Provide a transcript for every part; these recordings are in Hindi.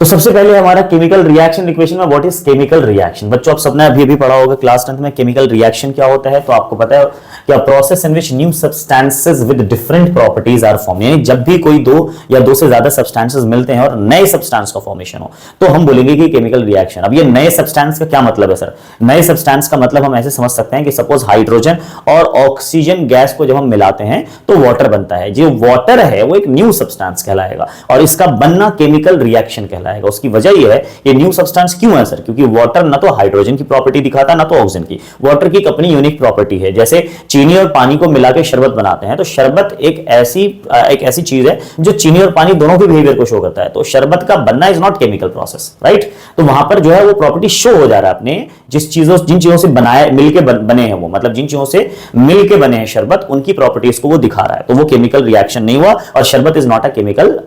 तो सबसे पहले हमारा केमिकल रिएक्शन इक्वेशन में व्हाट इज केमिकल रिएक्शन। बच्चों आप सबने अभी पढ़ा होगा क्लास 10th में केमिकल रिएक्शन क्या होता है। तो आपको पता है कि process in which new substances with different properties are form, यानी जब भी कोई दो या दो से ज्यादा सब्सटेंसेस मिलते हैं और नए सब्सटेंस का फॉर्मेशन हो तो हम बोलेंगे कि केमिकल रिएक्शन। अब ये नए सब्सटेंस का क्या मतलब है सर? नए सब्सटेंस का मतलब हम ऐसे समझ सकते हैं कि सपोज हाइड्रोजन और ऑक्सीजन गैस को जब हम मिलाते हैं तो वाटर बनता है। जो वाटर है वो एक न्यू सब्सटेंस कहलाएगा और इसका बनना केमिकल रिएक्शन कहलाएगा। उसकी वजह यह है ये न्यू सब्सटेंस क्यों है सर? क्योंकि वाटर ना तो हाइड्रोजन की प्रॉपर्टी दिखाता ना तो ऑक्सीजन की। वाटर की एक अपनी यूनिक प्रॉपर्टी है। जैसे चीनी और पानी को मिला के शरबत बनाते हैं तो शरबत एक ऐसी चीज है जो चीनी और पानी दोनों के बिहेवियर को शो करता है। तो शरबत का बनना is not chemical process, right? तो वहां पर जो है वो प्रॉपर्टी शो हो जा रहा है अपने जिन चीजों से बनाए मिलके बने हैं वो, मतलब जिन चीजों से मिलके बने हैं शरबत उनकी प्रॉपर्टीज को वो दिखा रहा है। तो वो केमिकल रिएक्शन नहीं हुआ और शरबत is not a chemical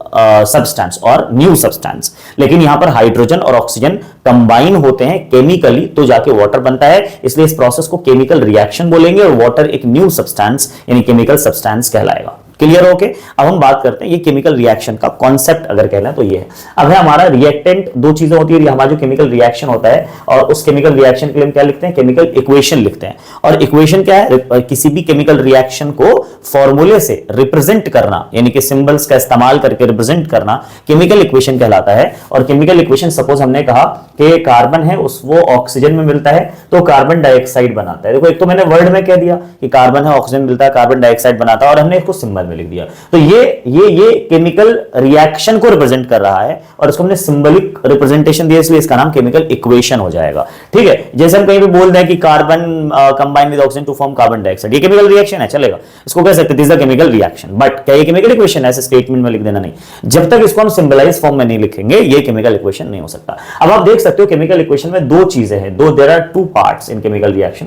substance और न्यू सब्सटेंस। लेकिन यहां पर हाइड्रोजन और ऑक्सीजन कंबाइन होते हैं केमिकली तो जाके वाटर बनता है, इसलिए इस प्रोसेस को केमिकल रिएक्शन बोलेंगे और वाटर एक न्यू सब्सटेंस यानी केमिकल सब्सटेंस कहलाएगा। Clear okay? अब हम बात करते हैं ये केमिकल रिएक्शन का कॉन्सेप्ट अगर कहना है तो ये है। अब है हमारा रिएक्टेंट, दो चीजें होती है। हमारा जो केमिकल रिएक्शन होता है और उस केमिकल रिएक्शन के लिए हम क्या लिखते हैं? केमिकल इक्वेशन लिखते हैं। और इक्वेशन क्या है? किसी भी केमिकल रिएक्शन को फॉर्मूले से रिप्रेजेंट करना, यानी कि सिंबल्स का इस्तेमाल करके रिप्रेजेंट करना केमिकल इक्वेशन कहलाता है। और केमिकल इक्वेशन सपोज हमने कहा कि कार्बन है वो ऑक्सीजन में मिलता है तो कार्बन डाइऑक्साइड बनाता है। देखो एक तो मैंने वर्ड में कह दिया कि कार्बन है ऑक्सीजन मिलता है कार्बन डाइऑक्साइड बनाता है और हमने इसको सिंबल में लिख दिया। तो ये केमिकल रिएक्शन को रिप्रेजेंट कर रहा है और इसको हमने सिंबलिक रिप्रेजेंटेशन दिया इसलिए इसका नाम केमिकल इक्वेशन हो जाएगा। ठीक है? जैसे हम कहीं भी बोल दें कि carbon combine with oxygen to form carbon dioxide, ये केमिकल रिएक्शन है, चलेगा, इसको कह सकते हैं this is the chemical reaction. But क्या ये केमिकल इक्वेशन ऐसे स्टेटमेंट में लिख देना नहीं, जब तक इसको हम सिंबलाइज फॉर्म में नहीं लिखेंगे ये केमिकल इक्वेशन नहीं हो सकता। अब आप देख सकते हो केमिकल इक्वेशन में दो चीजें हैं, there are two parts in chemical reaction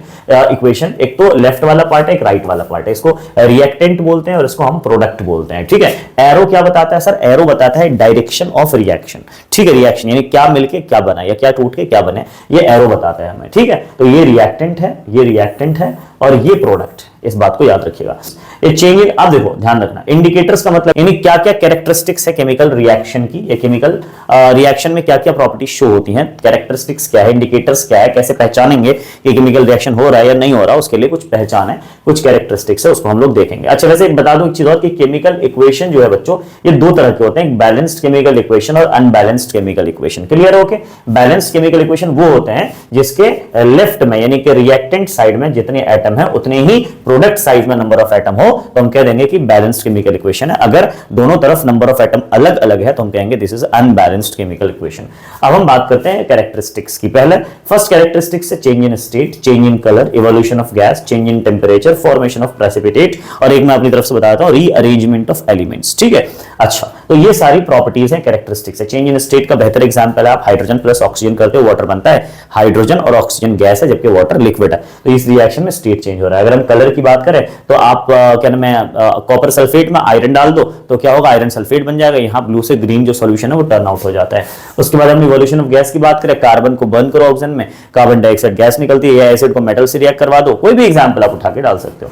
equation. एक तो लेफ्ट वाला पार्ट है, एक राइट वाला पार्ट है। इसको रिएक्टेंट बोलते हैं और इसको हम प्रोडक्ट बोलते हैं। ठीक है? एरो क्या बताता है सर? एरो बताता है डायरेक्शन ऑफ रिएक्शन। ठीक है? रिएक्शन यानी क्या मिलके क्या बना या क्या टूट के क्या बने, ये एरो बताता है हमें। ठीक है? तो ये रिएक्टेंट है, ये रिएक्टेंट है और ये प्रोडक्ट। इस बात को याद रखिएगा। ये चेंज इन, अब देखो ध्यान रखना, इंडिकेटर्स का मतलब यानी क्या क्या कैरेक्टरिस्टिक्स है केमिकल रिएक्शन की, या केमिकल रिएक्शन में क्या क्या प्रॉपर्टी शो होती हैं, कैरेक्टरिस्टिक्स क्या है, इंडिकेटर्स क्या है, कैसे पहचानेंगे कि केमिकल रिएक्शन हो रहा है या नहीं हो रहा, उसके लिए कुछ पहचान है, कुछ कैरेक्टरिस्टिक्स है, उसको हम लोग देखेंगे। अच्छा वैसे बता दूं एक चीज और कि केमिकल इक्वेशन जो है बच्चों ये दो तरह के होते हैं, एक बैलेंस्ड केमिकल इक्वेशन और अनबैलेंस्ड केमिकल इक्वेशन। क्लियर है? ओके? बैलेंस्ड केमिकल इक्वेशन वो होते हैं जिसके लेफ्ट में यानी कि रिएक्टेंट साइड में जितने एटम है उतने ही प्रोडक्ट साइड में नंबर ऑफ एटम हो तो हम कह देंगे कि बैलेंस्ड केमिकल इक्वेशन है। अगर दोनों तरफ नंबर ऑफ एटम अलग अलग है तो हम कहेंगे this is unbalanced chemical equation. अब हम बात करते हैं कैरेक्टरिस्टिक्स की। पहले फर्स्ट कैरेक्टरिस्टिक्स है change in state, change in colour, evolution of gas, change in temperature, formation of precipitate और एक मैं अपनी तरफ से बताता हूं रीअरेंजमेंट ऑफ एलिमेंट्स। ठीक है? अच्छा तो ये सारी प्रॉपर्टीज हैं, कैरेक्टरिस्टिक्स है। चेंज इन स्टेट का बेहतर एग्जांपल है आप हाइड्रोजन प्लस ऑक्सीजन करते हो वाटर बनता है, हाइड्रोजन और ऑक्सीजन गैस है जबकि वाटर लिक्विड है, तो इस रिएक्शन में स्टेट चेंज हो रहा है। अगर हम कलर की बात करें तो आप क्या नाम है कॉपर सल्फेट में आयरन डाल दो तो क्या होगा, आयरन सल्फेट बन जाएगा, यहाँ ब्लू से ग्रीन जो सॉल्यूशन है वो टर्न आउट हो जाता है। उसके बाद हम इवोल्यूशन ऑफ गैस की बात करें, कार्बन को बर्न करो ऑक्सीजन में, कार्बन डाइऑक्साइड गैस निकलती है, या एसिड को मेटल से रिएक्ट करवा दो, कोई भी एग्जांपल आप उठा के डाल सकते हो।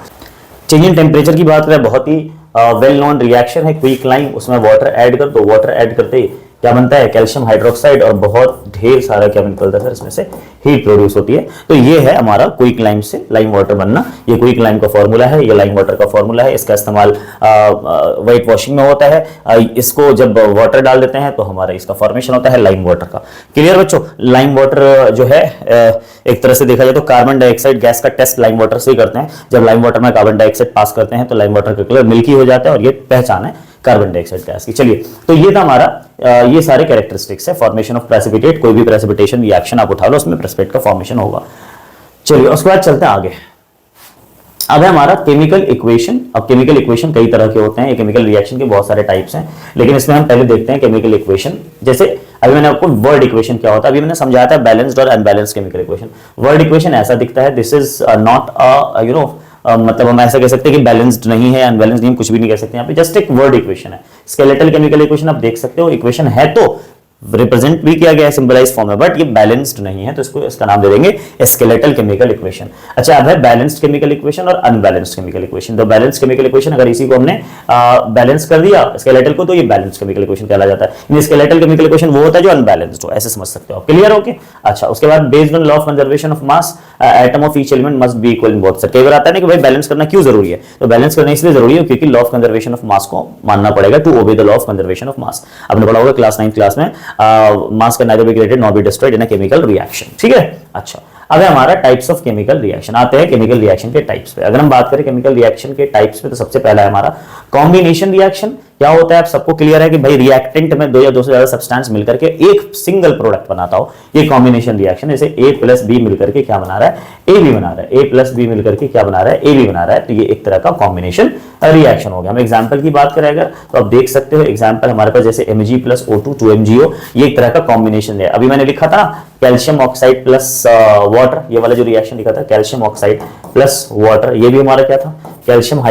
चेंज इन टेंपरेचर की बात करें, बहुत ही वेल नोन रिएक्शन है क्विक लाइम, उसमें वाटर ऐड कर दो, वाटर ऐड करते ही क्या बनता है, कैल्शियम हाइड्रोक्साइड और बहुत ढेर सारा क्या निकलता है सर, इसमें से हीट प्रोड्यूस होती है। तो ये है हमारा क्विक लाइम से लाइम वाटर बनना। ये क्विक लाइम का फॉर्मूला है, ये लाइम वाटर का फॉर्मूला है। इसका इस्तेमाल व्हाइट वॉशिंग में होता है। इसको जब वाटर डाल देते हैं तो हमारा इसका फॉर्मेशन होता है लाइम वाटर का। क्लियर बच्चों? लाइम वाटर जो है एक तरह से देखा जाए तो कार्बन डाइऑक्साइड गैस का टेस्ट लाइम वाटर से ही करते हैं। जब लाइम वाटर में कार्बन डाइऑक्साइड पास करते हैं तो लाइम वाटर का कलर मिल्की हो जाता है और ये पहचान है कार्बन डाइऑक्साइड गैस की। चलिए तो ये था हमारा ये सारे कैरेक्टरिस्टिक्स है। फॉर्मेशन ऑफ प्रेसिपिटेट, कोई भी प्रेसिपिटेशन रिएक्शन आप उठा लो उसमें प्रेसिपिटेट का फॉर्मेशन होगा। चलिए उसके बाद चलते हैं आगे। अब है हमारा केमिकल इक्वेशन। अब केमिकल इक्वेशन कई तरह के होते हैं, केमिकल रिएक्शन के बहुत सारे टाइप्स हैं, लेकिन इसमें हम पहले देखते हैं केमिकल इक्वेशन। जैसे अभी मैंने आपको वर्ड इक्वेशन क्या होता है अभी मैंने समझाया था, बैलेंस्ड और unbalanced chemical equation. Word equation ऐसा दिखता है, दिस इज नॉट अ मतलब हम ऐसा कह सकते हैं कि बैलेंस्ड नहीं है, अनबैलेंस्ड नहीं, कुछ भी नहीं कह सकते यहाँ पे, जस्ट एक वर्ड इक्वेशन है। स्केलेटल केमिकल इक्वेशन आप देख सकते हो, इक्वेशन है तो रिप्रेजेंट भी किया गया है सिंबलाइज फॉर्म में, बट ये बैलेंस्ड नहीं है, तो इसको इसका नाम दे देंगे स्केलेटल केमिकल इक्वेशन। अच्छा, अब है बैलेंस्ड केमिकल इक्वेशन और अनबैलेंस्ड केमिकल इक्वेशन। तो बैलेंस्ड केमिकल इक्वेशन, अगर इसी को हमने बैलेंस कर दिया स्केलेटल को, तो ये बैलेंस्ड केमिकल इक्वेशन कहला जाता है। स्केलेटल केमिकल इक्वेशन वो होता है जो अनबैलेंस्ड हो, ऐसे समझ सकते हो। क्लियर हो के? अच्छा, उसके बाद based on law of conservation of mass atom of each element must be equal in both side. कई बार आता है ना कि भाई बैलेंस करना क्यों जरूरी है, तो बैलेंस करना इसलिए जरूरी है क्योंकि law of conservation of mass को मानना पड़ेगा to obey the law of conservation of mass. आपने पढ़ा होगा क्लास 9 क्लास में, mass can neither be created nor be destroyed in a chemical reaction. ठीक है। अच्छा, अब है हमारा टाइप्स ऑफ केमिकल रिएक्शन। आते हैं केमिकल रिएक्शन के टाइप्स पे। अगर हम बात करें केमिकल रिएक्शन के टाइप्स पे, तो सबसे पहला है हमारा कॉम्बिनेशन रिएक्शन। क्या होता है, आप सबको क्लियर है कि भाई रिएक्टेंट में दो या दो से ज्यादा सब्सटेंस मिलकर के एक सिंगल प्रोडक्ट बनाता हो, ये कॉम्बिनेशन रिएक्शन। जैसे A प्लस बी मिलकर के क्या बना रहा है, ए बी बना रहा है। A प्लस बी मिलकर के क्या बना रहा है, ए बी बना रहा है। तो ये एक तरह का कॉम्बिनेशन रिएक्शन हो गया। हम एग्जांपल की बात करें अगर, तो आप देख सकते हो एग्जांपल हमारे पास जैसे Mg प्लस O2 2MgO, ये एक तरह का कॉम्बिनेशन है। अभी मैंने लिखा था कैल्शियम ऑक्साइड प्लस वाटर, ये वाला जो रिएक्शन लिखा था कैल्शियम ऑक्साइड प्लस वाटर, ये भी हमारा क्या था, कैल्शियम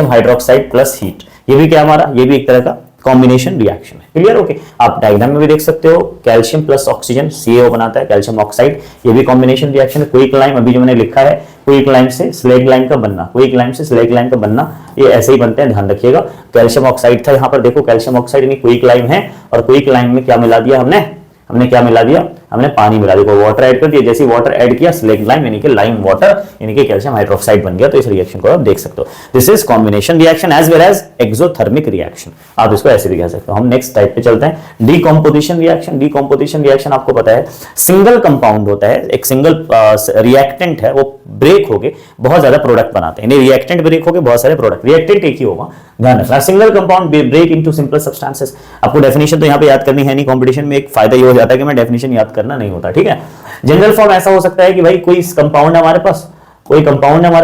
हाइड्रोक्साइड प्लस हीट। ये भी क्या हमारा, ये भी एक तरह का कॉम्बिनेशन रिएक्शन है। क्लियर? ओके। आप डायग्राम में भी देख सकते हो कैल्शियम प्लस ऑक्सीजन CaO बनाता है, कैल्शियम ऑक्साइड, ये भी कॉम्बिनेशन रिएक्शन है। क्विक लाइम अभी जो मैंने लिखा है, क्विक लाइम से स्लेग लाइम का बनना, क्विक लाइम से स्लेग लाइम का बनना, ये ऐसे ही बनते हैं, ध्यान रखिएगा। कैल्शियम ऑक्साइड था, यहाँ पर देखो कैल्शियम ऑक्साइड यानी क्विक लाइम है, और क्विक लाइम में क्या मिला दिया हमने क्या मिला दिया, हमने पानी मिला दिया, वाटर ऐड कर दिया। जैसे वाटर ऐड किया स्लेग लाइम यानी कि लाइम वाटर यानी कि कैल्शियम हाइड्रोक्साइड बन गया। तो इस रिएक्शन को आप देख सकते हो, this is combination reaction as well as exothermic reaction, आप इसको ऐसे भी कह सकते हो। हम नेक्स्ट टाइप पे चलते हैं, डीकंपोजिशन रिएक्शन। डीकंपोजिशन रिएक्शन आपको पता है सिंगल कंपाउंड होता है, एक सिंगल रिएक्टेंट है, वो ब्रेक होके बहुत ज्यादा प्रोडक्ट बनाते हैं। रिएक्टेंट ब्रेक होके बहुत सारे प्रोडक्ट, रिएक्टेंट एक ही होगा, ध्यान रखना। Single compound break into simple substances. आपको डेफिनेशन तो यहाँ पे याद करनी है नहीं, कंपटीशन में एक फायदा ये हो जाता है कि मैं डेफिनेशन याद करना नहीं होता। ठीक है। जनरल फॉर्म ऐसा हो सकता है कि भाई कोई कंपाउंड है हमारे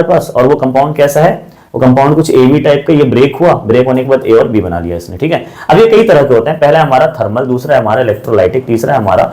पास, और वो कंपाउंड कैसा है, वो कंपाउंड कुछ एवी टाइप का, ये ब्रेक हुआ, ब्रेक होने के बाद ए और बी बना लिया इसने। ठीक है। अब ये कई तरह के होते हैं, पहला है हमारा थर्मल, दूसरा है हमारा इलेक्ट्रोलाइटिक, तीसरा है हमारा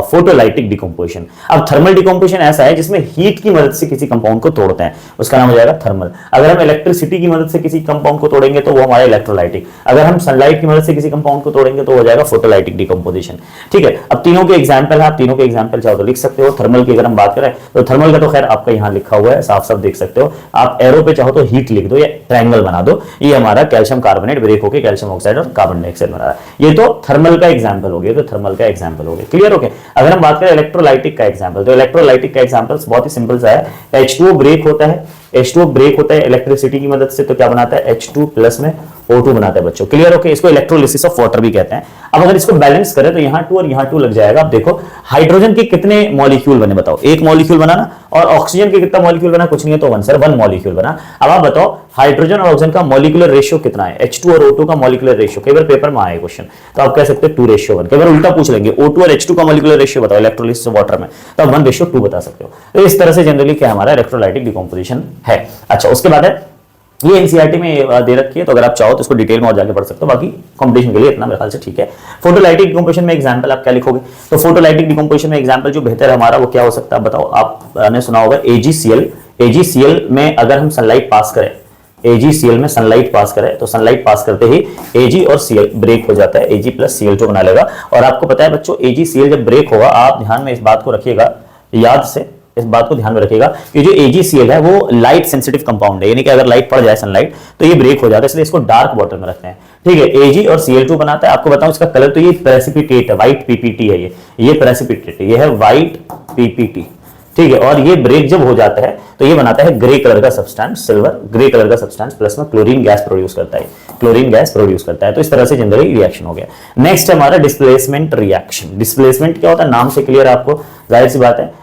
फोटोलाइटिक डिकम्पोजिशन। अब थर्मल डिकम्पोजिशन ऐसा है जिसमें हीट की मदद से किसी कंपाउंड को तोड़ते हैं, उसका नाम हो जाएगा थर्मल। अगर हम इलेक्ट्रिसिटी की मदद से किसी कंपाउंड को तोड़ेंगे तो वो हमारा इलेक्ट्रोलाइटिक। अगर हम सनलाइट की मदद से किसी कंपाउंड को तोड़ेंगे तो हो जाएगा फोटोलाइटिक डिकम्पोजिशन। ठीक है। अब तीनों के एग्जाम्पल है, आप तीनों के एग्जाम्पल चाहो तो लिख सकते हो। थर्मल की अगर हम बात करें तो थर्मल का तो खैर आपका यहाँ लिखा हुआ है, साफ साफ देख सकते हो। आप एरो पे चाहो तो हीट लिख दो या ट्रायंगल बना दो, ये हमारा कैल्शियम कार्बोनेट ब्रेक होकर कैल्शियम ऑक्साइड और कार्बन डाइऑक्साइड बना रहा है। ये तो थर्मल का एग्जांपल हो गया, तो थर्मल का एग्जांपल हो गया। क्लियर हो गया? अगर हम बात करें इलेक्ट्रोलाइटिक का एग्जांपल, तो इलेक्ट्रोलाइटिक का एग्जांपल बहुत ही सिंपल सा है। H2O ब्रेक होता है, H2O ब्रेक होता है इलेक्ट्रिसिटी की मदद से, तो क्या बनाता है, H2 प्लस में O2 बनाता है बच्चों। क्लियर हो गया? इसको इलेक्ट्रोलिसिस ऑफ वाटर भी कहते हैं। अब अगर इसको बैलेंस करें तो यहाँ 2 और यहाँ 2 लग जाएगा। अब देखो हाइड्रोजन के कितने मॉलिक्यूल बने बताओ, एक मॉलिक्यूल बना ना, और ऑक्सीजन के कितना मॉलिक्यूल बना, कुछ नहीं है तो 1 सर 1 मॉलिक्यूल बना। अब आप बताओ हाइड्रोजन और ऑक्सीजन का मॉलिक्यूलर रेशियो कितना है, H2 और O2 का मॉलिक्यूलर रेशियो। कई बार पेपर में आए क्वेश्चन, तो आप कह सकते हैं 2:1। कई बार उल्टा पूछ लेंगे O2 और H2 का मॉलिक्यूलर रेशियो बताओ इलेक्ट्रोलिसिस वाटर में, तो आप 1:2 बता सकते हो। तो इस तरह से जनरली क्या हमारा इलेक्ट्रोलाइटिक डिकम्पोजिशन है। अच्छा, उसके बाद है ये एनसीईआरटी में दे रखी है, तो अगर आप चाहो तो इसको डिटेल में और जाके पढ़ सकते हो, बाकी कंपटीशन के लिए इतना मेरे ख्याल से ठीक है। फोटोलाइटिक डिकम्पोजिशन में एग्जांपल आप क्या लिखोगे, तो फोटोलाइटिक डिकम्पोजिशन में एग्जांपल जो बेहतर है हमारा वो क्या हो सकता है बताओ। आपने सुना होगा AgCl में अगर हम सनलाइट पास करें, AgCl में सनलाइट पास करें तो सनलाइट पास करते ही Ag और Cl ब्रेक हो जाता है, Ag प्लस Cl2 बना लेगा। और आपको पता है बच्चों AgCl जब ब्रेक होगा, आप ध्यान में इस बात को रखिएगा, याद से इस बात को ध्यान में रखिएगा कि जो AgCl है वो लाइट सेंसिटिव कंपाउंड है, यानी कि अगर लाइट पड़ जाए सनलाइट तो ये ब्रेक हो जाता है, इसलिए इसको डार्क वाटर में रखते हैं। ठीक है। Ag और Cl2 बनाता है। आपको बताऊं इसका कलर, तो ये प्रेसिपिटेट है, व्हाइट पीपीटी है, ये प्रेसिपिटेट है, ये है व्हाइट पीपीटी। ठीक है। और ये ब्रेक जब हो जाता है तो ये बनाता है ग्रे कलर का सब्सटेंस, सिल्वर ग्रे कलर का सब्सटेंस, प्लस में क्लोरीन गैस प्रोड्यूस करता है, तो इस तरह से जनरली रिएक्शन हो गया। नेक्स्ट है हमारा डिस्प्लेसमेंट रिएक्शन। डिस्प्लेसमेंट क्या होता है, नाम से क्लियर आपको, जाहिर सी बात है।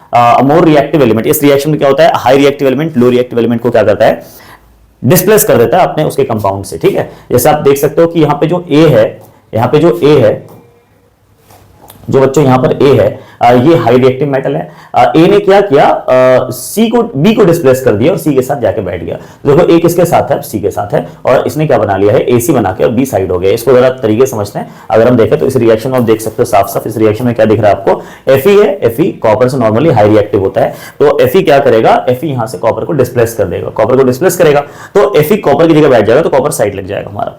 मोर रिएक्टिव एलिमेंट, इस रिएक्शन में क्या होता है, high reactive element low reactive element को क्या करता है, डिस्प्लेस कर देता है अपने उसके कंपाउंड से। ठीक है। जैसे आप देख सकते हो कि यहाँ पे जो A है, जो बच्चों यहाँ पर A है, ये हाई रिएक्टिव मेटल है। A ने क्या किया, B को डिस्प्लेस कर दिया और C के साथ जाके बैठ गया। देखो A किसके साथ है, C के साथ है, और इसने क्या बना लिया है, AC बना के और B साइड हो गया। इसको जरा तरीके समझते हैं। अगर हम देखें तो इस रिएक्शन में आप देख सकते हो साफ साफ, इस रिएक्शन में क्या दिख रहा है आपको, Fe है, Fe कॉपर से नॉर्मली हाई रिएक्टिव होता है, तो Fe क्या करेगा, Fe यहां से कॉपर को डिस्प्लेस कर देगा, कॉपर को डिस्प्लेस करेगा तो Fe कॉपर की जगह बैठ जाएगा, तो कॉपर साइड लग जाएगा हमारा।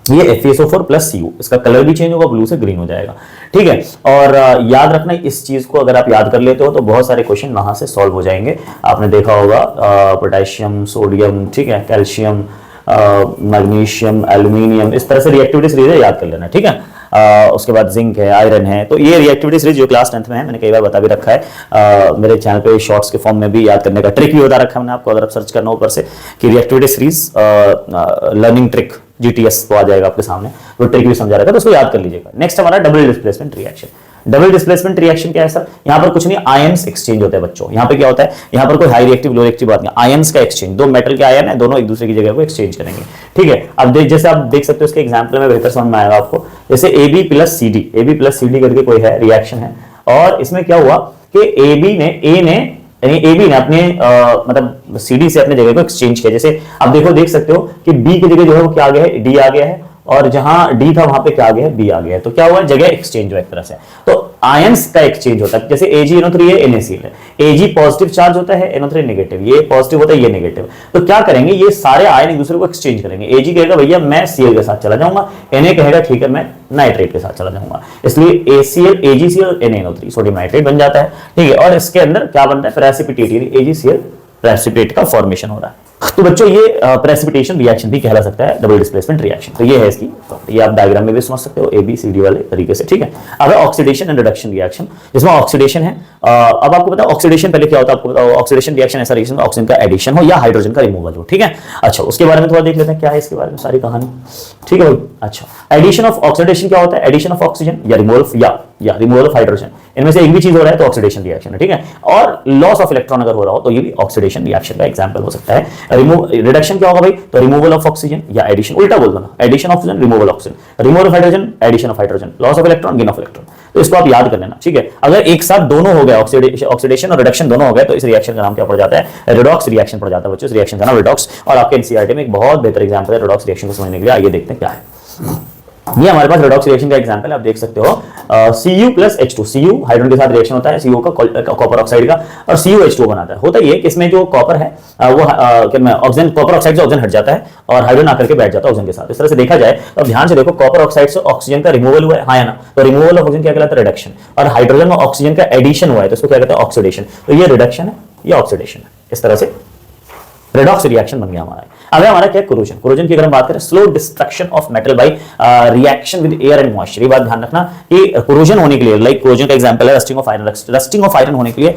ये FeSO4 प्लस Cu, इसका कलर भी चेंज होगा, ब्लू से ग्रीन हो जाएगा, ठीक है। और याद रखना इस चीज को, अगर आप याद कर लेते हो तो बहुत सारे क्वेश्चन वहां से सॉल्व हो जाएंगे। आपने देखा होगा पोटेशियम, सोडियम, ठीक है, कैल्शियम, मैग्नीशियम, एल्यूमिनियम, इस तरह से रिएक्टिविटी सीरीज याद कर लेना, ठीक है। उसके बाद जिंक है, आयरन है, तो ये रिएक्टिविटी सीरीज जो क्लास 10th में है, मैंने कई बार बता भी रखा है, मेरे चैनल पे शॉर्ट्स के फॉर्म में भी याद करने का ट्रिक भी बता रखा है मैंने आपको, अगर आप सर्च करना ऊपर से कि reactivity series learning trick GTS तो आ जाएगा आपके सामने, वो ट्रिक भी समझा रखा है, तो उसको याद कर लीजिएगा। नेक्स्ट हमारा double displacement reaction. Double displacement reaction क्या है सर? यहाँ पर कुछ नहीं, आयंस एक्सचेंज होते हैं बच्चों। यहाँ पे क्या होता है, यहाँ पर कोई हाई रिएक्टिव लो रिएक्टिव बात नहीं, आयंस का एक्सचेंज, दो मेटल के आयन है, दोनों एक दूसरे की जगह को एक्सचेंज करेंगे, ठीक है। अब जैसे आप देख सकते हो इसके एग्जाम्पल में बेहतर समझ में आएगा आपको, जैसे AB प्लस CD करके कोई है रिएक्शन है, और इसमें क्या हुआ कि AB ने अपने मतलब CD से अपने जगह को एक्सचेंज किया। जैसे आप देख सकते हो कि B की जगह जो है वो क्या आ गया है, D आ गया है, और जहां D था वहां पे क्या आ गया है, B आ गया है। तो क्या हुआ, जगह एक्सचेंज हुआ एक तरह से। तो आयंस का एक्सचेंज होता है, जैसे AgNO3 है, NaCl है, Ag पॉजिटिव चार्ज होता है, NO3 नेगेटिव, ये पॉजिटिव होता है, ये नेगेटिव। तो क्या करेंगे, ये सारे आयन एक दूसरे को एक्सचेंज करेंगे। Ag कहेगा भैया मैं Cl के साथ चला जाऊंगा, Na कहेगा ठीक है मैं नाइट्रेट के साथ चला जाऊंगा, इसलिए ACl, AgCl, NaNO3 sodium nitrate बन जाता है, ठीक है। और इसके अंदर क्या बनता है, प्रेसिपिटेट, यानी AgCl प्रेसिपिटेट का फॉर्मेशन हो रहा है। तो बच्चों ये प्रेसिपिटेशन रिएक्शन भी कहला सकता है, डबल डिस्प्लेसमेंट रिएक्शन। तो ये है इसकी, ये आप डायग्राम में भी समझ सकते हो ABCD वाले तरीके से, ठीक है। अब है ऑक्सीडेशन एंड रिडक्शन रिएक्शन, जिसमें ऑक्सीडेशन है। अब आपको पता है ऑक्सीडेशन पहले क्या होता है, आपको बताओ ऑक्सीडेशन रिएक्शन ऐसा रिएक्शन ऑक्सीजन का एडिशन हो या हाइड्रोजन का रिमूवल हो, ठीक है। अच्छा, उसके बारे में थोड़ा देख लेते हैं क्या है इसके बारे में सारी कहानी, ठीक है भाई। अच्छा, एडिशन ऑफ ऑक्सीडेशन क्या होता है, एडिशन ऑफ ऑक्सीजन या रिमूवल ऑफ हाइड्रोजन, इनमें से एक भी चीज हो रहा है तो ऑक्सीडेशन रिएक्शन है, ठीक है। और लॉस ऑफ इलेक्ट्रॉन अगर हो रहा हो तो ये भी ऑक्सीडेशन रिएक्शन का एग्जांपल हो सकता है। रिडक्शन क्या होगा भाई, तो रिमूवल ऑफ ऑक्सीजन या एडिशन, उल्टा बोल दो ना, addition of oxygen, removal of oxygen, removal of hydrogen, addition of hydrogen, loss of electron, gain of electron. तो इसको आप याद कर लेना, ठीक है। अगर एक साथ दोनों हो गए, ऑक्सीडेशन और रिडक्शन दोनों हो गए, तो इस रिएक्शन का नाम क्या पड़ जाता है, रिडॉक्स रिएक्शन पड़ जाता है बच्चों। इस रिएक्शन का नाम रिडॉक्स, और आपके एनसीईआरटी में एक बहुत बेहतर एग्जांपल है रिडॉक्स रिएक्शन को समझने के लिए। आइए देखते हैं क्या है। ये हमारे पास रिडॉक्स रिएक्शन का एग्जांपल है, आप देख सकते हो Cu plus H2, Cu hydrogen के साथ रिएक्शन होता है, Cu का कॉपर ऑक्साइड का, और CuH2 बनाता है। होता ये कि इसमें जो कॉपर है वो ऑक्सीजन, कॉपर ऑक्साइड से ऑक्सीजन हट जाता है और हाइड्रोजन आकर के बैठ जाता है ऑक्सीजन के साथ। इस तरह से देखा जाए तो ध्यान से देखो, कॉपर ऑक्साइड से ऑक्सीजन का रिमूवल हुआ है, हाँ या ना, तो रिमूवल ऑफ ऑक्सीजन क्या कहलाता है, रिडक्शन, और हाइड्रोजन में ऑक्सीजन का एडिशन हुआ है तो इसको क्या कहते हैं, ऑक्सीडेशन। तो ये रिडक्शन है, ये ऑक्सीडेशन है, इस तरह से रेडॉक्स रिएक्शन बन गया हमारा। अब हमारा क्या है, कोरोजन। कोरोजन की अगर हम बात करें, slow destruction of metal by reaction with air and moisture. ये बात ध्यान रखना कि कोरोजन होने के लिए, लाइक कोरोजन का एग्जांपल है rusting of iron. Rusting of iron होने के लिए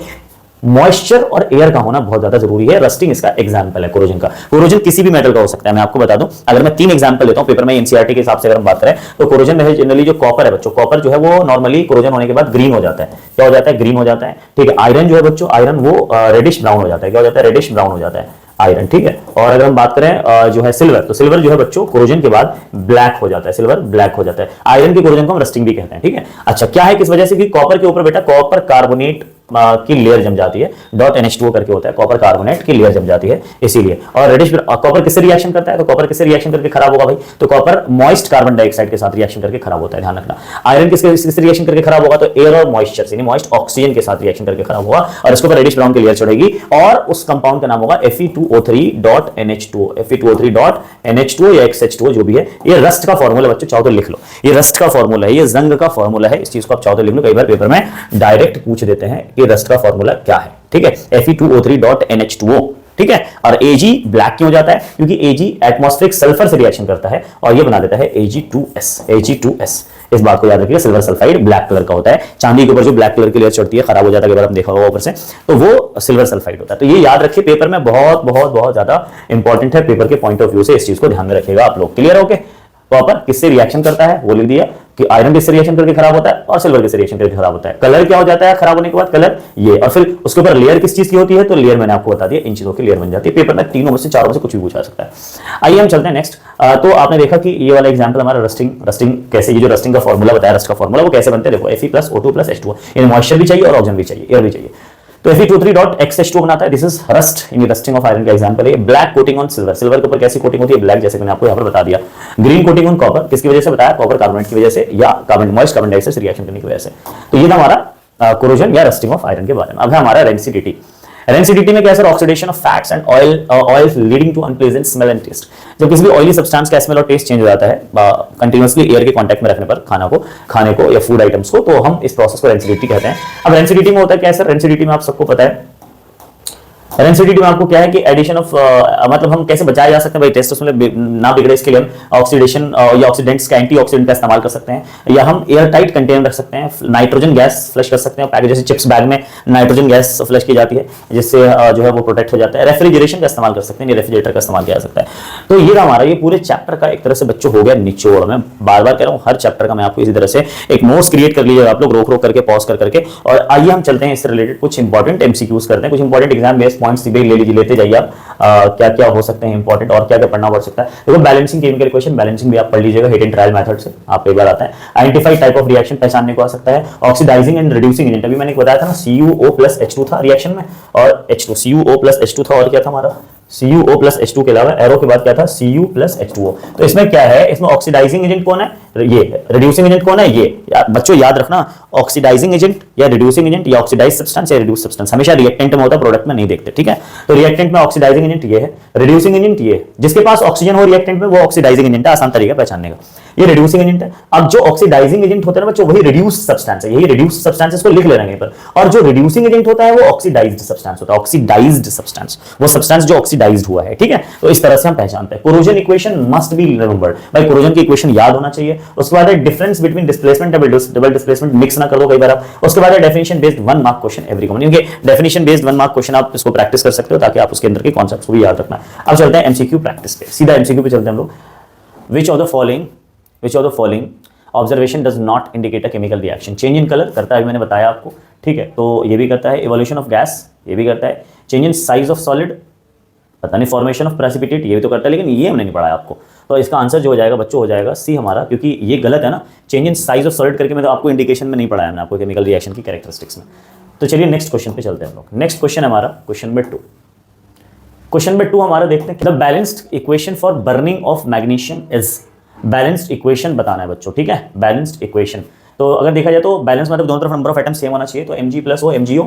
मॉइस्चर और एयर का होना बहुत ज्यादा जरूरी है। रस्टिंग इसका एग्जांपल है कोरोजन का। कोरोजन किसी भी मेटल का हो सकता है, मैं आपको बता दूं। अगर मैं 3 एग्जांपल लेता हूं पेपर में एनसीईआरटी के हिसाब से अगर हम बात करें, तो कोरोजन में जनरली जो कॉपर है बच्चों, कॉपर जो है वो नॉर्मली कोरोजन होने के बाद ग्रीन हो जाता है। क्या हो जाता है, ग्रीन हो जाता है, ठीक है। आयरन जो है बच्चों, आयरन वो रेडिश ब्राउन हो जाता है। क्या हो जाता है, रेडिश ब्राउन हो जाता है आयरन, ठीक है। और अगर हम बात करें जो है सिल्वर, तो सिल्वर जो है बच्चों कोरोजन के बाद ब्लैक हो जाता है, सिल्वर ब्लैक हो जाता है। आयरन के कोरोजन को हम रस्टिंग भी कहते हैं, ठीक है। अच्छा, क्या है, किस वजह से, कि कॉपर के ऊपर बेटा कॉपर कार्बोनेट की लेयर जम जाती है, .NH2 करके होता है, कॉपर कार्बोनेट की लेयर जम जाती है इसीलिए। और रेडिश कॉपर किससे रिएक्शन करता है, तो कॉपर किससे रिएक्शन करके खराब होगा भाई, तो कॉपर मॉइस्ट कार्बन डाइऑक्साइड के साथ रिएक्शन करके खराब होता है, ध्यान रखना। आयरन किससे रिएक्शन करके खराब होगा, तो एयर और मॉइस्चर से, मॉइस्ट ऑक्सीजन के साथ रिएक्शन करके खराब होगा, और इसके ऊपर रेडिश ब्राउन की लेयर चढ़ेगी, और उस कंपाउंड का नाम होगा Fe2O3.NH2, Fe2O3.NH2 या XH2 जो भी है। ये रस्ट का फॉर्मूला बच्चों, चाहो तो लिख लो, ये रस्ट का फॉर्मूला है, ये जंग का फॉर्मूला है। इस चीज को आप चाहो तो लिख लो, कई बार पेपर में डायरेक्ट पूछ देते हैं कि रस्ट का फॉर्मूला क्या है, ठीक है। Fe2O3.NH2O, ठीक है। और Ag ब्लैक क्यों हो जाता है, क्योंकि Ag एटमॉस्फेरिक सल्फर से रिएक्शन करता है और ये बना देता है Ag2S। इस बात को याद रखिए, सिल्वर सल्फाइड ब्लैक कलर का होता है। चांदी के ऊपर जो ब्लैक कलर की लेयर चढ़ती है, खराब हो जाता है, अगर आपने देखा होगा ऊपर से, तो वो सिल्वर सल्फाइड होता है। तो ये याद रखिए, पेपर में बहुत बहुत बहुत ज्यादा इंपॉर्टेंट है, पेपर के पॉइंट ऑफ व्यू से इस चीज को ध्यान में रखिएगा आप लोग। क्लियर हो के, कॉपर किससे रिएक्शन करता है वो लिख दिया कि आयरन किससे रिएक्शन करके खराब होता है, और सिल्वर किससे रिएक्शन करके खराब होता है। कलर क्या हो जाता है खराब होने के बाद, कलर ये, और फिर उसके ऊपर लेयर किस चीज की होती है, तो लेयर मैंने आपको बता दिया, इन चीजों की लेयर बन जाती है। पेपर में 3 में से 4 में से कुछ भी पूछा सकता है। आइए हम चलते हैं नेक्स्ट। तो आपने देखा कि ये वाला एग्जांपल हमारा रस्टिंग कैसे, ये जो रस्टिंग का फॉर्मूला बताया, रस्ट का फॉर्मूला वो कैसे बनते हैं, देखो Fe+O2+H2O, इन्हें मॉइस्चर भी चाहिए और ऑक्सीजन भी चाहिए, एयर भी चाहिए। तो Fe2O3.XH2 बनाता है, this is rust, in rusting of iron का एग्जांपल है। Black coating on silver, silver के ऊपर कैसी कोटिंग होती है, ब्लैक, जैसे मैंने आपको यहाँ पर बता दिया। ग्रीन कोटिंग ऑन कॉपर, किसकी वजह से बताया, कॉपर कार्बोनेट की वजह से, या मॉइस्ट कार्बन डाइऑक्साइड से रिएक्शन करने की वजह से। तो ये था हमारा कोरोजन या रस्टिंग ऑफ आयरन के बारे में। अब है हमारा रेंसिडिटी। रेंसिडिटी में क्या है sir? Oxidation of fats and oil leading to unpleasant smell and taste. जब किसी भी ऑयली सब्सटेंस का स्मेल और टेस्ट चेंज हो जाता है कंटिन्यूअसली एयर के कांटेक्ट में रखने पर खाने को या फूड आइटम्स को, तो हम इस प्रोसेस को रेंसिडिटी कहते हैं। अब रेंसिडिटी में होता है क्या है सर? रेंसिडिटी में आप सबको पता है, रेंसिडिटी में आपको क्या है कि एडिशन ऑफ मतलब हम कैसे बचाया जा सकते हैं भाई टेस्ट उसमें ना बिगड़े, इसके लिए हम ऑक्सीडेशन या ऑक्सीडेंट्स का एंटीऑक्सीडेंट का इस्तेमाल कर सकते हैं, या हम एयर टाइट कंटेनर रख सकते हैं, नाइट्रोजन गैस फ्लश कर सकते हैं पैकेज, जैसे चिप्स बैग में नाइट्रोजन गैस फ्लश की जाती है जिससे जो है वो प्रोटेक्ट हो जाता है। रेफ्रिजरेशन का इस्तेमाल कर सकते हैं, रेफ्रिजरेटर का इस्तेमाल किया जा सकता है। तो ये हमारा ये पूरे चैप्टर का एक तरह से बच्चों हो गया निचोड़। मैं बार बार कह रहा हूँ हर चैप्टर का मैं आपको इसी तरह से एक नोट्स क्रिएट कर लीजिएगा आप लोग, रोक रोक करके पॉज कर करके। और आइए हम चलते हैं इससे रिलेटेड कुछ इंपॉर्टेंट एमसीक्यूज करते हैं, कुछ इंपॉर्टेंट एग्जाम बेस्ड पॉइंट्स ले लीजिए, लेते जाइए आप क्या क्या हो सकते हैं इंपॉर्टेंट और क्या क्या पढ़ना पड़ सकता है। देखो बैलेंसिंग केमिकल इक्वेशन, बैलेंसिंग भी आप पढ़ लीजिएगा हिट एंड ट्रायल मेथड से, आप एक बार आता है। आइडेंटिफाई टाइप ऑफ रिएक्शन, पहचानने को आ सकता है। ऑक्सीडाइजिंग एंड रिड्यूसिंग एजेंट, अभी मैंने बताया था ना CuO+H2 था रिएक्शन में, और H2 CuO+H2 था, और क्या था हमारा CuO+H2 के अलावा एरो के बाद क्या था Cu+H2O। तो इसमें क्या है, इसमें ऑक्सीडाइजिंग एजेंट कौन है? ये। रिड्यूसिंग एजेंट कौन है? ये। बच्चों याद रखना, ऑक्सीडाइजिंग एजेंट या रिड्यूसिंग एजेंट या ऑक्सीडाइज सब्सटेंस या रिड्यूस सब्सटेंस हमेशा रिएक्टेंट में होता है, प्रोडक्ट में नहीं देखते, ठीक है। तो रिएक्टेंट में ऑक्सीडाइजिंग एजेंट ये है, रिड्यूसिंग एजेंट ये, जिसके पास ऑक्सीजन हो रिएक्टेंट में वो ऑक्सीडाइजिंग एजेंट है, आसान तरीका पहचानने का, ये रिड्यूसिंग एजेंट है। अब जो ऑक्सीडाइजिंग एजेंट होता है ना बच्चों, वही रिड्यूस सब्सटेंस है, यही रिड्यूस सब्सटेंस को लिख लेना कहीं पर। और जो रिड्यूसिंग एजेंट होता है वो ऑक्सीडाइज्ड सब्सटेंस होता है, ऑक्सीडाइज्ड सब्सटेंस, वो सब्सटेंस जो ऑक्सीडाइज्ड हुआ है, ठीक है। तो इस तरह से हम पहचानते हैं। Corrosion equation must be remembered, भाई कोरोजन की इक्वेशन याद होना चाहिए। उसके बाद difference between displacement double displacement, mix ना कर दो कई बार आप। उसके बाद definition based 1 mark question every common, क्योंकि डेफिनेशन बेस्ड 1 मार्क क्वेश्चन आप इसको प्रैक्टिस कर सकते हो ताकि आप उसके अंदर के कॉन्सेप्ट्स को भी याद रखना। अब चलते हैं एमसीक्यू प्रैक्टिस पे, सीधा एमसीक्यू पे चलते हैं हम लोग। विच of the following observation does not indicate a chemical reaction? Change in colour करता है, मैंने बताया आपको, ठीक है, तो ये भी करता है। इवोल्यूशन ऑफ गैस, ये भी करता है। Change in size of solid, पता नहीं। फॉर्मेशन ऑफ प्रेसिपिटेट, ये भी तो करता है, लेकिन ये हमने नहीं पढ़ा आपको। तो इसका आंसर जो हो जाएगा बच्चों हो जाएगा सी हमारा, क्योंकि ये गलत है ना। Change in size of solid करके मैं तो आपको इंडिकेशन में नहीं पढ़ाया मैंने आपको केमिकल रिएक्शन की कैरेक्टरिस्टिक्स में। तो चलिए नेक्स्ट क्वेश्चन पे चलते हैं हम लोग। नेक्स्ट क्वेश्चन हमारा क्वेश्चन नंबर 2। क्वेश्चन नंबर 2 हमारा देखते हैं, the balanced equation for burning of magnesium is. Balanced equation बताना है बच्चों, ठीक है, बैलेंस्ड इक्वेशन। तो अगर देखा जाए तो बैलेंस मतलब दोनों तरफ नंबर ऑफ एटम सेम होना चाहिए, तो Mg+O MgO,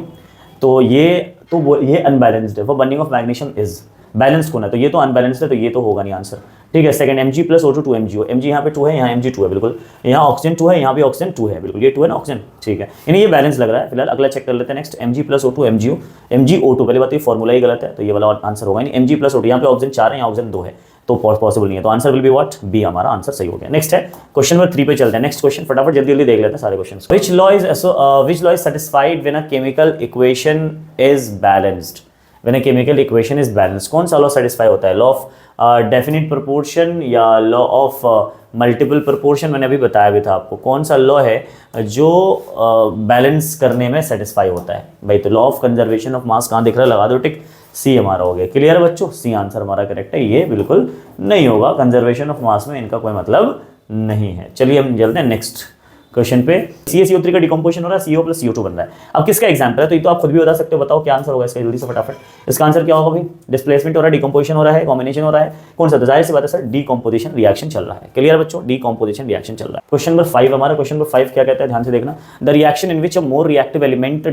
तो ये अनबैलेंस्ड है। For burning of magnesium is balance कौन है, तो ये तो अनबैलेंस्ड है, तो ये तो होगा नहीं आंसर, ठीक है। सेकंड Mg+O2 2 MgO, Mg यहाँ पे 2 है, यहाँ Mg 2 है, बिल्कुल। यहाँ ऑक्सीजन 2 है, यहाँ भी ऑक्सीजन 2 है, बिल्कुल, ये 2 है ना ऑक्सीजन, ठीक है। यानी ये बैलेंस लग रहा है। फिलहाल अगला चेक कर लेते हैं। नेक्स्ट Mg+O2 MgO, MgO2, पहले बात तो ये फॉर्मूला ही गलत है, तो ये वाला आंसर होगा नहीं। Mg+O2, यहाँ पे ऑक्सीजन 4 है, यहाँ ऑक्सीजन 2 है, तो पॉसिबल नहीं है, तो answer will be what, B हमारा आंसर सही हो गया। नेक्स्ट है क्वेश्चन नंबर 3 पे चलते हैं। नेक्स्ट क्वेश्चन फटाफट जल्दी जल्दी देख लेते हैं सारे questions. Which law is satisfied when a chemical equation is balanced? When a chemical equation is balanced, कौन सा लॉ सैटिस्फाई होता है? लॉ ऑफ डेफिनिट प्रोपोर्शन या लॉ ऑफ मल्टीपल प्रोपोर्शन? मैंने अभी बताया भी था आपको कौन सा लॉ है जो बैलेंस करने में सेटिस्फाई होता है भाई। तो लॉ ऑफ कंजर्वेशन ऑफ मास कहाँ दिख रहा है, लगा दो टिक, सी हमारा हो गया। क्लियर बच्चों, सी आंसर हमारा करेक्ट है। ये बिल्कुल नहीं होगा, कंजर्वेशन ऑफ मास में इनका कोई मतलब नहीं है। चलिए हम चलते हैं नेक्स्ट क्वेश्चन पे। CaCO3 का डिकम्पोजिशन हो रहा है, CO+CO2 बन रहा है। अब किसका एग्जांपल है, तो ये तो आप खुद भी बता सकते हो, बताओ क्या आंसर होगा इसका जल्दी से फटाफट। इसका आंसर क्या होगा भाई? डिस्प्लेसमेंट हो रहा है, डिकम्पोजिशन हो रहा है, कॉम्बिनेशन हो रहा है, कौन सा? तो जाहिर सी बात है सर, डिकम्पोजिशन रिएक्शन चल रहा है। क्लियर बच्चों, डिकम्पोजिशन रिएक्शन चल रहा है। क्वेश्चन नंबर 5 हमारा, क्वेश्चन नंबर 5 क्या कहता है, ध्यान से देखना। The reaction in which a more reactive element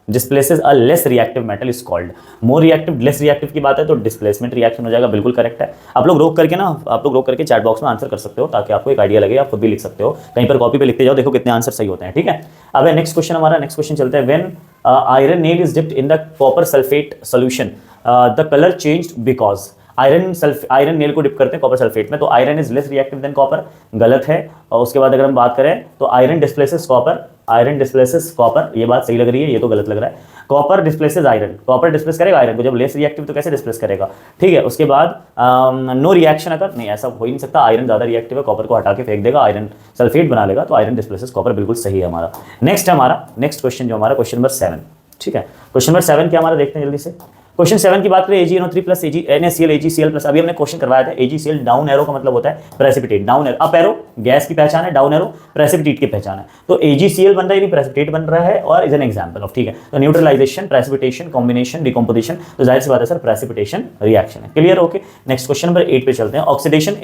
displaces a less reactive metal is called. More reactive less reactive की बात है तो डिस्प्लेसमेंट रिएक्शन हो जाएगा, बिल्कुल करेक्ट है। आप लोग रोक करके चैट बॉक्स में आंसर कर सकते हो ताकि आपको एक आइडिया लगे, आप खुद भी लिख सकते हो, कहीं पर कॉपी पे लिखते जाओ, देखो कितने आंसर सही होते हैं, ठीक है। अब नेक्स्ट क्वेश्चन हमारा, नेक्स्ट क्वेश्चन चलते हैं। When iron nail is dipped in the copper sulphate solution the colour changed because. Iron nail को डिप करते हैं कॉपर सल्फेट में, तो iron is less reactive than copper, गलत है। और उसके बाद अगर हम बात करें तो आयरन डिस्प्लेसेस कॉपर, ये बात सही लग रही है, ये तो गलत लग रहा है। Copper displaces iron, copper displace करेगा आयरन को, जब लेस रिएक्टिव तो कैसे डिस्प्लेस करेगा, ठीक है। उसके बाद नो रिएक्शन अगर, नहीं ऐसा हो ही नहीं सकता, आयरन ज्यादा रिएक्टिव है, कॉपर को हटा के फेंक देगा, आयरन सल्फेट बना लेगा, तो आयरन डिस्प्लेसेस कॉपर, बिल्कुल सही है हमारा। नेक्स्ट क्वेश्चन जो हमारा क्वेश्चन नंबर 7, ठीक है। क्वेश्चन नंबर 7 क्या हमारा देखते हैं जल्दी से। क्वेश्चन 7 की बात करें, AgNO3 plus NaCl AgCl plus, अभी हमने क्वेश्चन करवाया था। AgCl डाउन एरो का मतलब होता है precipitate, down arrow, up arrow gas की पहचान है, डाउन एरो प्रेसिपिटेट की पहचान है। तो AgCl बन रहा है, प्रेसिपिटेट बन रहा है, और इज एन एग्जांपल ऑफ, ठीक है। तो न्यूट्रलाइजेशन, प्रेसिपिटेशन, कॉम्बिनेशन, डिकम्पोजिशन, तो जाहिर सी बात है सर प्रेसिपिटेशन रिएक्शन है। Clear, okay. Next question number 8 पे चलते हैं। ऑक्सीडेशन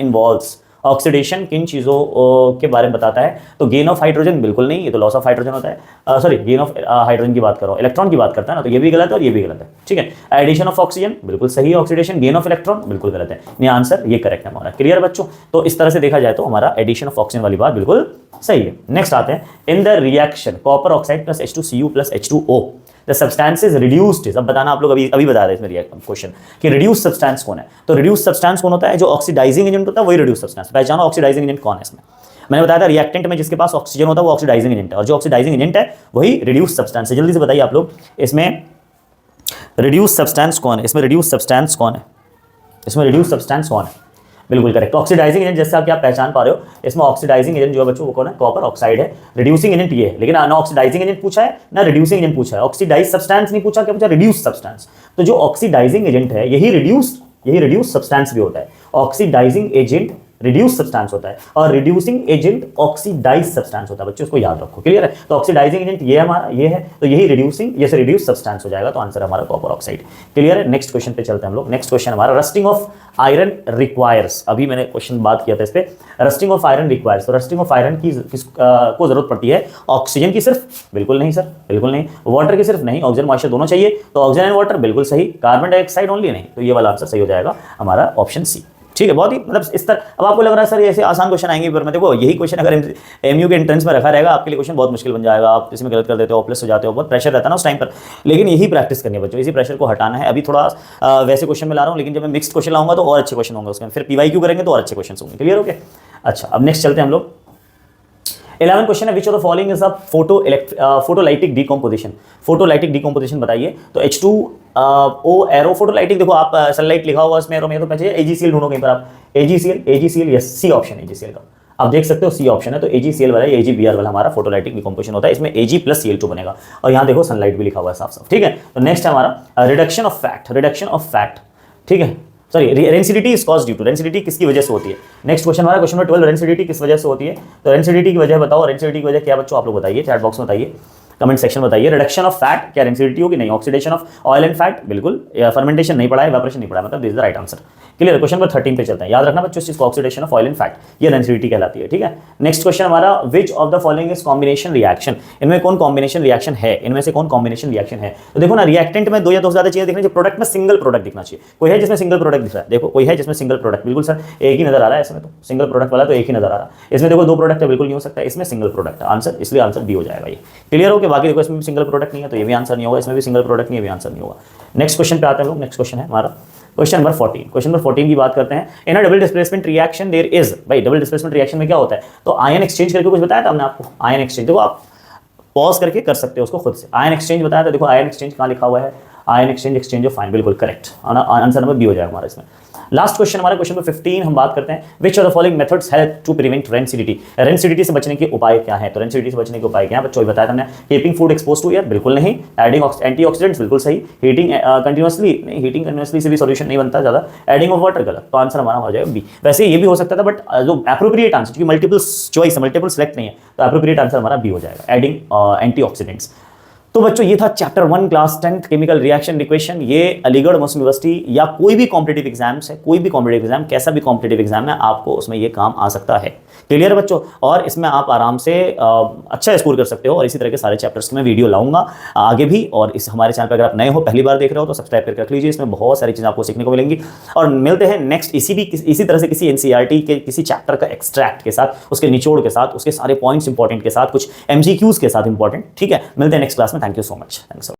ऑक्सीडेशन किन चीज़ों के बारे में बताता है? तो गेन ऑफ हाइड्रोजन बिल्कुल नहीं, ये तो लॉस ऑफ हाइड्रोजन होता है। सॉरी, गेन ऑफ हाइड्रोजन की बात करो, इलेक्ट्रॉन की बात करता है ना, तो ये भी गलत है और ये भी गलत है, ठीक है। एडिशन ऑफ ऑक्सीजन बिल्कुल सही है, ऑक्सीडेशन, गेन ऑफ इलेक्ट्रॉन बिल्कुल गलत है, ये आंसर ये करेक्ट है हमारा। क्लियर बच्चों? तो इस तरह से देखा जाए तो हमारा एडिशन ऑफ ऑक्सीजन वाली बात बिल्कुल सही है। नेक्स्ट आते हैं, in the reaction copper oxide plus H2Cu plus H2O the substance is reduced. अब बताना, आप लोग अभी बता रहे थे इसमें क्वेश्चन कि रिड्यूस सब्सटेंस कौन है। तो रिड्यूस सब्सटेंस कौन होता है? जो ऑक्सीडाइजिंग एजेंट होता है वही रिड्यूस सब्सटेंस। पहचानो ऑक्सीडाइजिंग एजेंट कौन है इसमें। मैंने बताया था रिएक्टेंट में जिसके पास ऑक्सीजन होता है वो ऑक्सीडाइजिंग एजेंट है, और जो ऑक्सीडाइजिंग एजेंट है वही रिड्यूस सब्सटेंस है। जल्दी से बताइए आप लोग, इसमें रिड्यूस सब्सटेंस कौन है? इसमें रिड्यूस सब्सटेंस कौन है? इसमें रिड्यूस सब्सटेंस कौन है? बिल्कुल करेक्ट, ऑक्सीडाइजिंग एजेंट। जैसा कि आप पहचान पा रहे हो, इसमें ऑक्सीडाइजिंग एजेंट जो है बच्चों वो कौन है? कॉपर ऑक्साइड है। रिड्यूसिंग एजेंट ये है, लेकिन ना ऑक्सीडाइजिंग एजेंट पूछा है ना रिड्यूसिंग एजेंट पूछा है। ऑक्सीडाइज सब्सटेंस नहीं पूछा, क्या पूछा? Reduce substance. तो जो ऑक्सीडाइजिंग एजेंट है यही रिड्यूस सब्सटेंस भी होता है। ऑक्सीडाइजिंग एजेंट रिड्यूस सब्सटेंस होता है और रिड्यूसिंग एजेंट ऑक्सीडाइज सब्सटेंस होता है। बच्चों इसको याद रखो, क्लियर है? तो ऑक्सीडाइजिंग एजेंट ये हमारा ये है, तो यही रिड्यूसिंग ये से रिड्यूस सब्सटेंस हो जाएगा, तो आंसर हमारा कॉपर ऑक्साइड। क्लियर है? नेक्स्ट क्वेश्चन पे चलते हैं हम लोग। नेक्स्ट क्वेश्चन हमारा, रस्टिंग ऑफ आयरन रिक्वायर्स। अभी मैंने क्वेश्चन बात किया था इस पे, रस्टिंग ऑफ आयरन रिक्वायर्स। तो रस्टिंग ऑफ आयरन की को जरूरत पड़ती है ऑक्सीजन की सिर्फ? बिल्कुल नहीं सर, बिल्कुल नहीं। वाटर की सिर्फ नहीं, ऑक्सीजन मॉइस्चर दोनों चाहिए, तो ऑक्सीजन एंड वाटर बिल्कुल सही। कार्बन डाइऑक्साइड ओनली नहीं, तो ये वाला आंसर सही हो जाएगा हमारा ऑप्शन सी। ठीक है, बहुत ही मतलब इस तरह। अब आपको लग रहा है सर ऐसे आसान क्वेश्चन आएंगे, पर मैं देखो यही क्वेश्चन अगर एमयू के एंट्रेंस में रखा रहेगा आपके लिए क्वेश्चन बहुत मुश्किल बन जाएगा। आप इसमें गलत कर देते हो, प्लस हो जाते हो, बहुत प्रेशर रहता है ना उस टाइम पर। लेकिन यही प्रैक्टिस करनी है बच्चों, इसी प्रेशर को हटाना है। अभी थोड़ा वैसे क्वेश्चन में ला रहा हूँ, लेकिन जब मैं मिक्स्ड क्वेश्चन लाऊंगा तो और अच्छे क्वेश्चन होंगे उसमें, फिर PYQ करेंगे तो और अच्छे क्वेश्चन होंगे। क्लियर हो गया? अच्छा, अब नेक्स्ट चलते हैं हम लोग। 11 क्वेश्चन है, विच of the following is a photolytic decomposition. Photolytic decomposition बताइए। तो H2O एरो फोटोलाइटिक, देखो आप सनलाइट लिखा हुआ इसमें एरो में, तो पहले AgCl ढूंढो कहीं पर आप। AgCl yes, C option AgCl का आप देख सकते हो, सी ऑप्शन है। तो AgCl वाला AgBr वाला हमारा फोटोलाइटिक डिकम्पोजिशन होता है। इसमें Ag प्लस Cl2 बनेगा, और यहाँ देखो सनलाइट भी लिखा हुआ है साफ साफ, ठीक है। तो नेक्स्ट है हमारा रिडक्शन ऑफ फैट, ठीक है। Sorry, rancidity is caused due to, rancidity किसकी वजह से होती है? नेक्स्ट क्वेश्चन हमारा क्वेश्चन नंबर 12, रेंसिडिटी किस वजह से होती है? तो रेंसिडिटी की वजह बताओ, रेंसिडिटी की वजह क्या बच्चों आप लोग बताइए, चैट बॉक्स में बताइए, कमेंट सेक्शन में बताइए। रिडक्शन ऑफ फैट क्या रेंसिडिटी होगी? नहीं। Oxidation of oil and fat बिल्कुल। फर्मेंटेशन नहीं पढ़ा है, इवेपोरेशन नहीं पढ़ा है, मतलब this is the right answer. Clear? Question number 13 पे चलते हैं, याद रखना बच्चों इस चीज को, oxidation of oil and fat ये रेंसिडिटी कहलाती है, ठीक है। नेक्स्ट क्वेश्चन हमारा, विच of the following is combination reaction. इनमें कौन कॉम्बिनेशन रिएक्शन है? इनमें से कौन कॉम्बिनेशन रिएक्शन है? तो देखो ना, रिएक्टेंट में दो या दो से ज्यादा चीजें दिखनी चाहिए, प्रोडक्ट में सिंगल प्रोडक्ट दिखना चाहिए। कोई है जिसमें सिंगल प्रोडक्ट दिख रहा है? देखो कोई है जिसमें सिंगल प्रोडक्ट, बिल्कुल सर एक ही नजर आ रहा है इसमें, तो सिंगल प्रोडक्ट वाला तो एक ही नजर आ रहा है। इसमें देखो दो प्रोडक्ट है, बिल्कुल नहीं हो सकता, इसमें सिंगल प्रोडक्ट है आंसर, इसलिए आंसर बी हो जाएगा ये। क्लियर हो गया? बाकी देखो इसमें सिंगल प्रोडक्ट नहीं है तो ये भी आंसर नहीं होगा, इसमें भी सिंगल प्रोडक्ट नहीं है, भी आंसर नहीं होगा। नेक्स्ट क्वेश्चन पे आते हैं लोग। नेक्स्ट क्वेश्चन है हमारा क्वेश्चन नंबर 14। क्वेश्चन नंबर 14 की बात करते हैं। In a double displacement reaction there is, भाई डबल डिस्प्लेसमेंट रिएक्शन में क्या होता है? तो आयन एक्सचेंज करके कुछ बताया था हमने आपको, आयन एक्सचेंज। देखो आप पॉज करके कर सकते हो उसको खुद से, आयन एक्सचेंज बताया था। देखो आयन एक्सचेंज कहाँ लिखा हुआ है? आयन एक्सचेंज ऑफ आयन, बिल्कुल करेक्ट, आंसर नंबर बी हो जाएगा हमारा इसमें। लास्ट क्वेश्चन हमारा क्वेश्चन नंबर 15 हम बात करते हैं, which of the following methods help to prevent rancidity. Rancidity से बचने के उपाय क्या है? तो रेंसिडिटी से बचने के उपाय क्या है बच्चों? बताया हमने, keeping food expose to air, बिल्कुल नहीं। एडिंग एंटीऑक्सीडेंट्स, बिल्कुल सही। हीटिंग कंटिन्यूअसली, नहीं, हीटिंग कंटिन्यूअसली से भी सॉल्यूशन नहीं बनता ज्यादा। एडिंग ऑफ वाटर, गलत, तो आंसर हमारा हो जाएगा बी। वैसे ये भी हो सकता था, बट जो एप्रोप्रिएट आंसर, क्योंकि मल्टीपल चॉइस, मल्टीपल सेलेक्ट नहीं है, तो एप्रोप्रिएट आंसर हमारा बी हो जाएगा, एडिंग एंटीऑक्सीडेंट्स। तो बच्चों ये था chapter 1 class 10 chemical reaction equation. ये अलीगढ़ मुस्लिम यूनिवर्सिटी या कोई भी कॉम्पिटिटिव एग्जाम्स है, कोई भी कॉम्पिटिटिव एग्जाम, कैसा भी कॉम्पिटिटिव एग्जाम है, आपको उसमें ये काम आ सकता है। क्लियर है बच्चों? और इसमें आप आराम से अच्छा स्कोर कर सकते हो, और इसी तरह के सारे चैप्टर्स की मैं वीडियो लाऊंगा आगे भी। और इस हमारे चैनल पर अगर आप नए हो, पहली बार देख रहे हो, तो सब्सक्राइब करके रख लीजिए, इसमें बहुत सारी चीज़ें आपको सीखने को मिलेंगी। और मिलते हैं नेक्स्ट इसी तरह से किसी NCERT के किसी चैप्टर का एक्सट्रैक्ट के साथ, उसके निचोड़ के साथ, उसके सारे पॉइंट्स इंपॉर्टेंट के साथ, कुछ MCQs के साथ इंपॉर्टेंट, ठीक है। मिलते हैं नेक्स्ट क्लास में। Thank you so much.